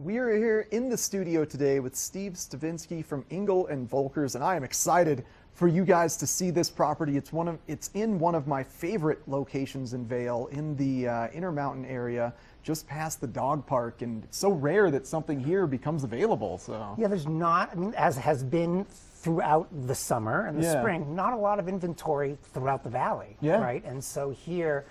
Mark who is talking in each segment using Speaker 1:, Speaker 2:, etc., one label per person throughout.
Speaker 1: We are here in the studio today with Steve Stavisky from Engel and Volkers, and I am excited for you guys to see this property. It's in one of my favorite locations in Vail, in the Intermountain area, just past the dog park, and it's so rare that something here becomes available. So
Speaker 2: yeah, there's not, I mean, as has been throughout the summer and the spring, not a lot of inventory throughout the valley, right? And so here,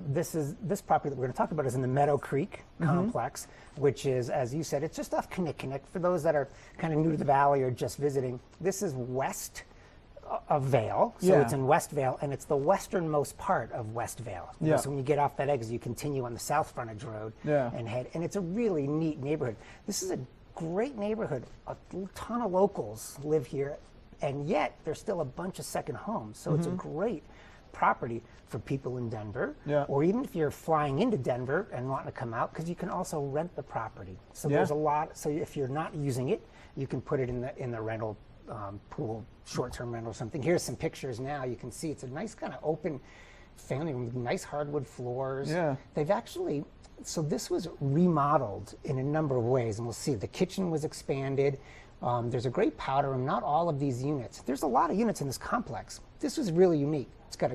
Speaker 2: this property that we're going to talk about is in the Meadow Creek complex, which is, as you said, it's just off Kinnikinnick. For those that are kind of new to the valley or just visiting, this is west of Vail, so it's in West Vail, and it's the westernmost part of West Vail. So when you get off that exit, you continue on the South Frontage Road and head, and it's a really neat neighborhood. This is a great neighborhood. A ton of locals live here, and yet there's still a bunch of second homes. So it's a great property for people in Denver, or even if you're flying into Denver and wanting to come out, because you can also rent the property. So there's a lot. So if you're not using it, you can put it in the rental pool, short-term rental or something. Here's some pictures now. You can see it's a nice kind of open family room with nice hardwood floors. They've actually, so this was remodeled in a number of ways, and we'll see. The kitchen was expanded. There's a great powder room. Not all of these units. There's a lot of units in this complex. This was really unique. It's got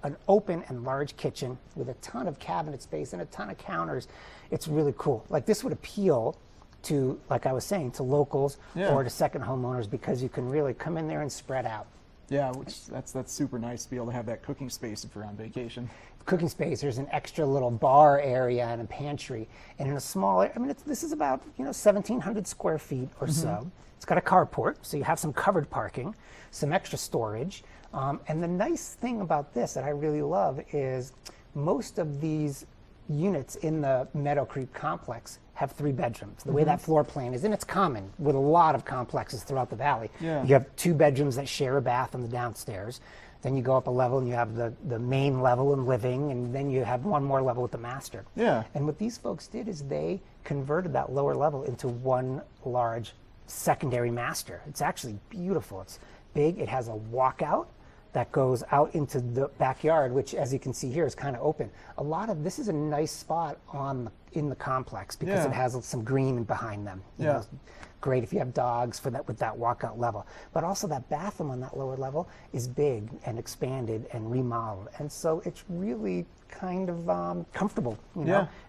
Speaker 2: an open and large kitchen with a ton of cabinet space and a ton of counters. It's really cool. Like, this would appeal to, like I was saying, to locals or to second homeowners, because you can really come in there and spread out. Yeah,
Speaker 1: which that's super nice to be able to have that cooking space if you're on vacation.
Speaker 2: Cooking space. There's an extra little bar area and a pantry, and in a small, I mean, this is about 1,700 square feet or so. It's got a carport, so you have some covered parking, some extra storage, and the nice thing about this that I really love is most of these units in the Meadow Creek complex have 3 bedrooms. The way that floor plan is, and it's common with a lot of complexes throughout the valley. You have 2 bedrooms that share a bath on the downstairs. Then you go up a level and you have the main level and living, and then you have one more level with the master. And what these folks did is they converted that lower level into one large secondary master. It's actually beautiful. It's big. It has a walkout that goes out into the backyard, which, as you can see here, is kind of open. This is a nice spot in the complex because it has some green behind them. You know, great if you have dogs with that walkout level. But also that bathroom on that lower level is big and expanded and remodeled, and so it's really kind of comfortable.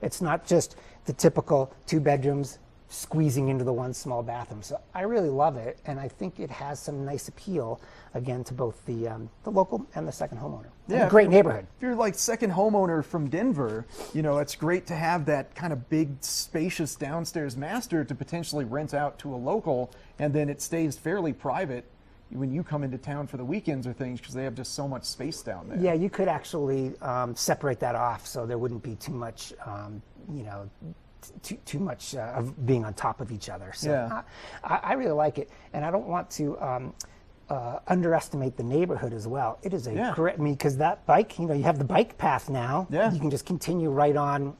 Speaker 2: It's not just the typical 2 bedrooms squeezing into the one small bathroom. So I really love it, and I think it has some nice appeal, again, to both the local and the second homeowner. Yeah, a great neighborhood.
Speaker 1: If you're like second homeowner from Denver, it's great to have that kind of big, spacious downstairs master to potentially rent out to a local, and then it stays fairly private when you come into town for the weekends or things, because they have just so much space down there.
Speaker 2: Yeah, you could actually separate that off so there wouldn't be too much, too much of being on top of each other. So I really like it, and I don't want to underestimate the neighborhood as well. It is a great, because that bike, you have the bike path now. You can just continue right on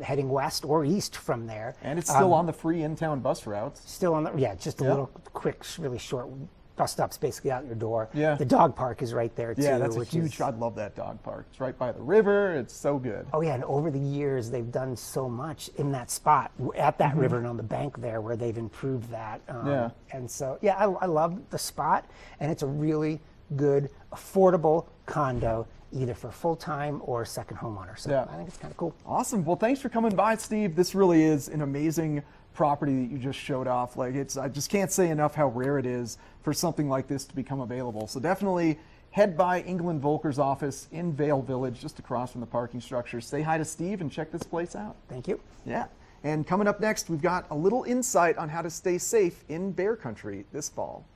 Speaker 2: heading west or east from there.
Speaker 1: And it's still on the free in-town bus routes.
Speaker 2: Still on the, just a little quick, really short bus stop's basically out your door. The dog park is right there too.
Speaker 1: Yeah, that's I love that dog park. It's right by the river. It's so good.
Speaker 2: Oh yeah, and over the years they've done so much in that spot at that river and on the bank there where they've improved that. And so I love the spot, and it's a really good, affordable condo, either for full-time or second homeowner. So I think it's kind of cool.
Speaker 1: Awesome. Well, thanks for coming by, Steve. This really is an amazing property that you just showed off. I just can't say enough how rare it is for something like this to become available. So definitely head by Engel and Volkers' office in Vail Village, just across from the parking structure. Say hi to Steve and check this place out.
Speaker 2: Thank you.
Speaker 1: Yeah. And coming up next, we've got a little insight on how to stay safe in bear country this fall.